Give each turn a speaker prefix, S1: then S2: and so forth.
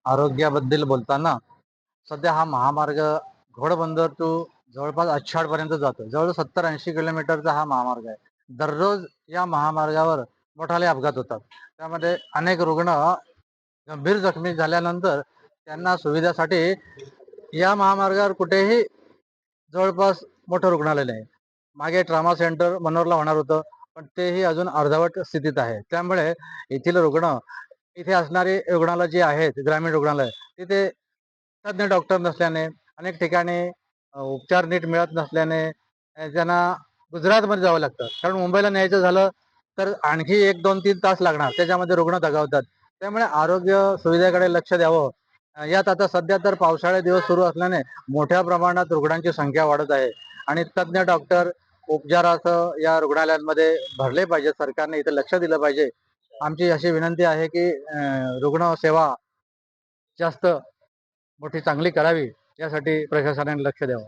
S1: आरोग्याबद्दल बोलताना सध्या हा महामार्ग घोडबंदर टू जवळपास आच्छाड पर्यंत जातो. जवळ 70-80 किलोमीटरचा हा महामार्ग आहे. दररोज या महामार्गावर मोठाले अपघात होतात. त्यामध्ये अनेक रुग्ण गंभीर जखमी झाल्यानंतर त्यांना सुविधासाठी या महामार्गावर कुठेही जवळपास मोठं रुग्णालय नाही. मागे ट्रॉमा सेंटर मनोरला होणार होतं, पण तेही अजून अर्धवट स्थितीत आहे. त्यामुळे येथील रुग्ण इथे असणारी रुग्णालय जी आहेत, ग्रामीण रुग्णालय, तिथे तज्ञ डॉक्टर नसल्याने अनेक ठिकाणी उपचार नीट मिळत नसल्याने त्यांना गुजरातमध्ये जावं लागतं. कारण मुंबईला न्यायचं झालं तर आणखी 1, 2, 3 तास लागणार. त्याच्यामध्ये रुग्ण दगावतात. त्यामुळे आरोग्य सुविधेकडे लक्ष द्यावं. यात आता सध्या तर पावसाळे दिवस सुरू असल्याने मोठ्या प्रमाणात रुग्णांची संख्या वाढत आहे आणि तज्ञ डॉक्टर उपचारासह या रुग्णालयांमध्ये भरले पाहिजे. सरकारने इथे लक्ष दिलं पाहिजे. आमची अशी विनंती आहे की रुग्ण सेवा जास्त मोठी चांगली करावी यासाठी प्रशासनाने लक्ष द्यावं.